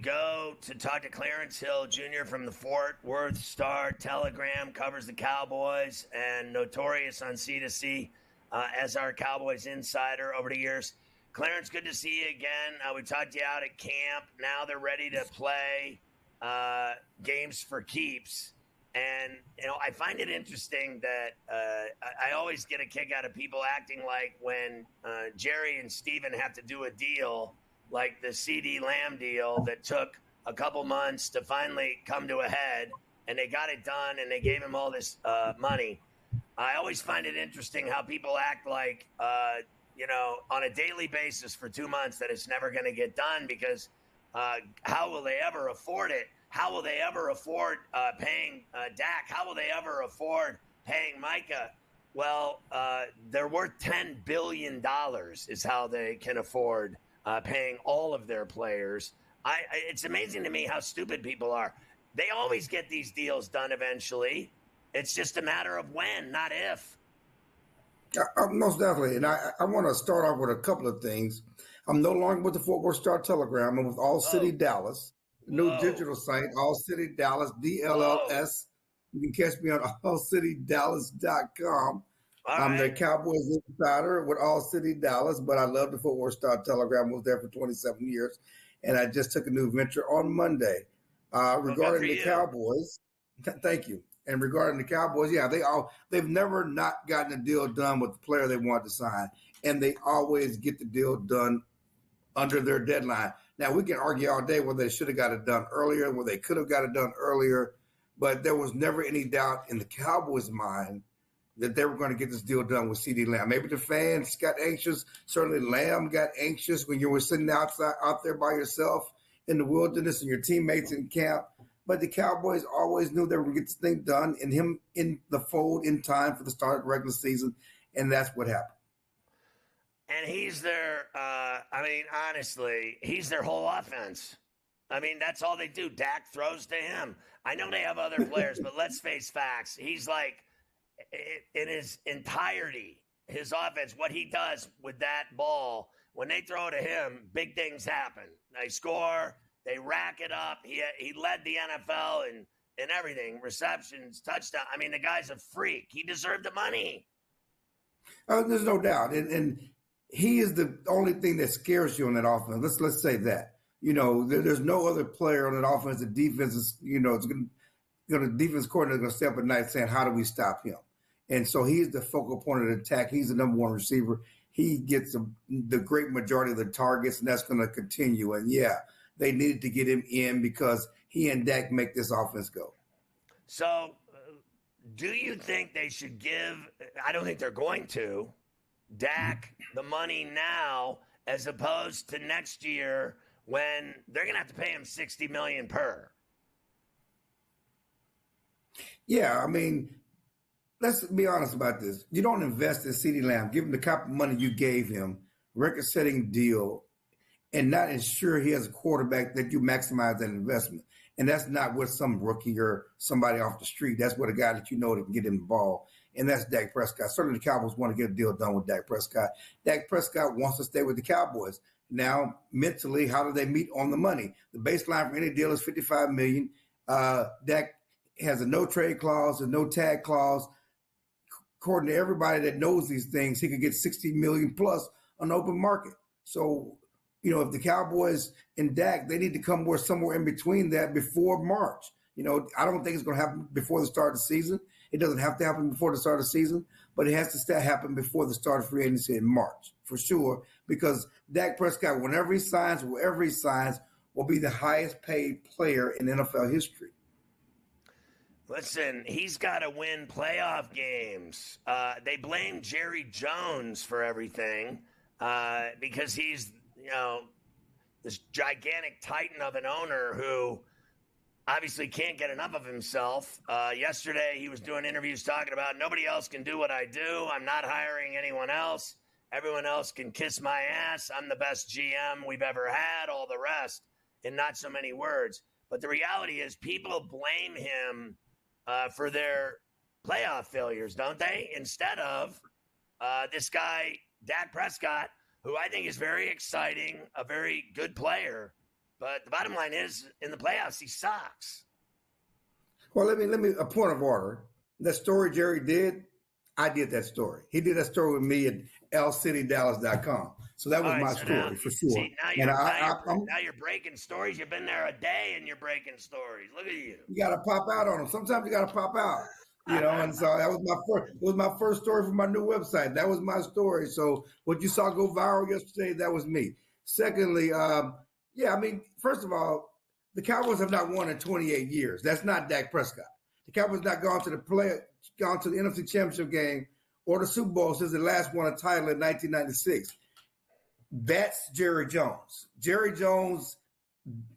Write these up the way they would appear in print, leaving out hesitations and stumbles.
go to talk to Clarence Hill Jr. from the Fort Worth Star-Telegram, covers the Cowboys and notorious on C2C as our Cowboys insider over the years. Clarence, good to see you again. We talked to you out at camp. Now they're ready to play games for keeps. And, I find it interesting that I always get a kick out of people acting like when Jerry and Steven have to do a deal, like the CeeDee Lamb deal that took a couple months to finally come to a head, and they got it done, and they gave him all this money. I always find it interesting how people act like, on a daily basis for 2 months that it's never going to get done because how will they ever afford it? How will they ever afford paying Dak? How will they ever afford paying Micah? Well, they're worth $10 billion is how they can afford paying all of their players. It's amazing to me how stupid people are. They always get these deals done eventually. It's just a matter of when, not if. Most definitely. And I want to start off with a couple of things. I'm no longer with the Fort Worth Star-Telegram. I'm with All City Dallas, new digital site, All City Dallas, DLLS. You can catch me on allcitydallas.com. I'm the Cowboys insider with All City Dallas, but I love the Fort Worth Star-Telegram. I was there for 27 years, and I just took a new venture on Monday. Regarding the Cowboys, thank you. And regarding the Cowboys, they've never not gotten a deal done with the player they wanted to sign, and they always get the deal done under their deadline. Now, we can argue all day whether they should have got it done earlier, whether they could have got it done earlier, but there was never any doubt in the Cowboys' mind that they were going to get this deal done with CeeDee Lamb. Maybe the fans got anxious. Certainly Lamb got anxious when you were sitting out there by yourself in the wilderness and your teammates in camp. But the Cowboys always knew they were going to get this thing done and him in the fold in time for the start of the regular season, and that's what happened. And he's their, honestly, he's their whole offense. That's all they do. Dak throws to him. I know they have other players, but let's face facts. He's like, in his entirety, his offense, what he does with that ball, when they throw to him, big things happen. They score, they rack it up. He led the NFL in everything, receptions, touchdown. The guy's a freak. He deserved the money. There's no doubt. And he is the only thing that scares you on that offense. Let's say that. There's no other player on that offense. The defense is, it's going to defense coordinator going to stay up at night saying, how do we stop him? And so he's the focal point of the attack. He's the number one receiver. He gets the great majority of the targets, and that's going to continue. And, they needed to get him in because he and Dak make this offense go. So do you think they should give – I don't think they're going to – Dak the money now as opposed to next year when they're going to have to pay him $60 million per? Yeah, let's be honest about this. You don't invest in CeeDee Lamb, give him the kind of money you gave him, record-setting deal, and not ensure he has a quarterback that you maximize that investment. And that's not with some rookie or somebody off the street. That's with a guy that that can get him the ball, and that's Dak Prescott. Certainly the Cowboys want to get a deal done with Dak Prescott. Dak Prescott wants to stay with the Cowboys. Now, mentally, how do they meet on the money? The baseline for any deal is $55 million. Dak has a no-trade clause, a no-tag clause. According to everybody that knows these things, he could get $60 million plus on the open market. So, if the Cowboys and Dak, they need to come somewhere in between that before March. I don't think it's going to happen before the start of the season. It doesn't have to happen before the start of the season, but it has to happen before the start of free agency in March, for sure, because Dak Prescott, wherever he signs, will be the highest paid player in NFL history. Listen, he's got to win playoff games. They blame Jerry Jones for everything because he's, this gigantic titan of an owner who obviously can't get enough of himself. Yesterday, he was doing interviews talking about nobody else can do what I do. I'm not hiring anyone else. Everyone else can kiss my ass. I'm the best GM we've ever had, all the rest, in not so many words. But the reality is people blame him for their playoff failures, don't they? Instead of this guy, Dak Prescott, who I think is very exciting, a very good player, But the bottom line is, in the playoffs, he sucks. Well, let me a point of order. That story Jerry did, I did that story. He did that story with me at lcitydallas.com. So that was my story for sure. See, And now you're breaking stories. You've been there a day and you're breaking stories. Look at you. You got to pop out on them. Sometimes you got to pop out, and so that was my first story for my new website. That was my story. So what you saw go viral yesterday, that was me. Secondly, first of all, the Cowboys have not won in 28 years. That's not Dak Prescott. The Cowboys not gone to the NFC Championship game or the Super Bowl since they last won a title in 1996. That's Jerry Jones. Jerry Jones,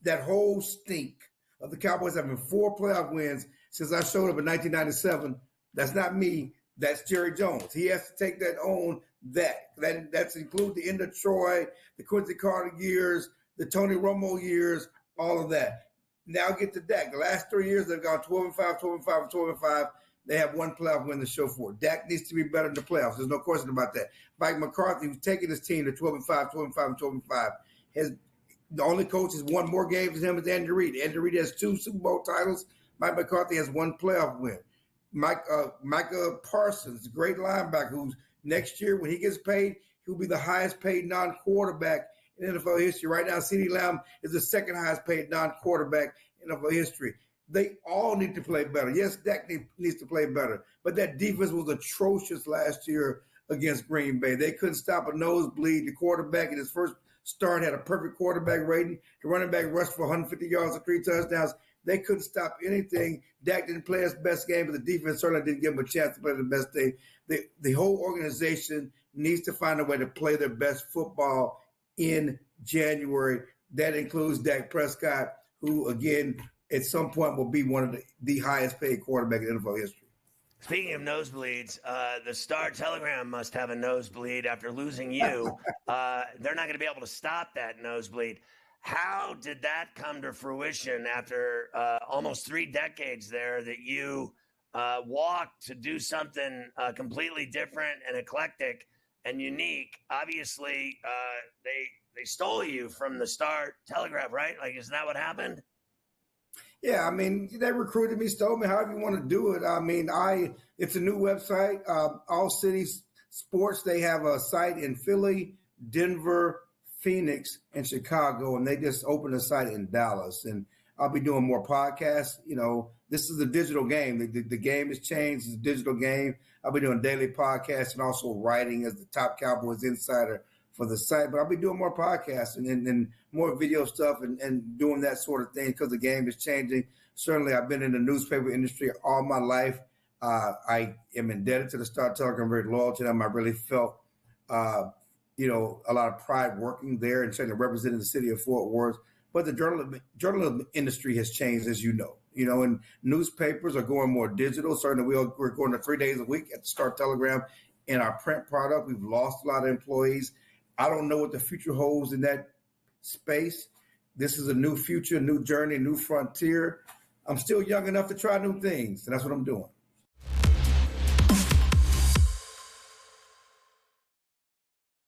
that whole stink of the Cowboys having 4 playoff wins since I showed up in 1997. That's not me. That's Jerry Jones. He has to take that on that's include the end of Troy, the Quincy Carter years, the Tony Romo years, all of that. Now get to Dak. The last 3 years they've gone 12-5, 12-5, 12-5. They have 1 playoff win to show for it. Dak needs to be better in the playoffs. There's no question about that. Mike McCarthy, who's taking his team to 12-5, 12-5, 12-5, the only coach has won more games than him is Andy Reid. Andy Reid has 2 Super Bowl titles. Mike McCarthy has 1 playoff win. Micah Parsons, great linebacker, who's next year when he gets paid, he'll be the highest paid non-quarterback in NFL history. Right now, CeeDee Lamb is the second highest paid non-quarterback in NFL history. They all need to play better. Yes, Dak needs to play better, but that defense was atrocious last year against Green Bay. They couldn't stop a nosebleed. The quarterback in his first start had a perfect quarterback rating. The running back rushed for 150 yards and 3 touchdowns. They couldn't stop anything. Dak didn't play his best game, but the defense certainly didn't give him a chance to play the best day. The whole organization needs to find a way to play their best football in January. That includes Dak Prescott, who, again, at some point will be one of the highest paid quarterback in NFL history. Speaking of nosebleeds, the Star Telegram must have a nosebleed after losing you. They're not going to be able to stop that nosebleed. How did that come to fruition after almost 3 decades there that you walked to do something completely different and eclectic and unique? Obviously, they stole you from the Star Telegraph, right? Like, isn't that what happened? Yeah, I mean, they recruited me, stole me, however you want to do it. I mean, it's a new website, All Cities Sports. They have a site in Philly, Denver, Phoenix, and Chicago, and they just opened a site in Dallas. And I'll be doing more podcasts. This is a digital game. The game has changed. It's a digital game. I'll be doing daily podcasts and also writing as the top Cowboys insider for the site. But I'll be doing more podcasts and more video stuff and doing that sort of thing because the game is changing. Certainly, I've been in the newspaper industry all my life. I am indebted to the Star Telegram, very loyal to them. I really felt, a lot of pride working there and certainly representing the city of Fort Worth. But the journalism industry has changed, as you know. And newspapers are going more digital. Certainly, we're going to 3 days a week at the Star Telegram. In our print product, we've lost a lot of employees. I don't know what the future holds in that space. This is a new future, new journey, new frontier. I'm still young enough to try new things, and that's what I'm doing.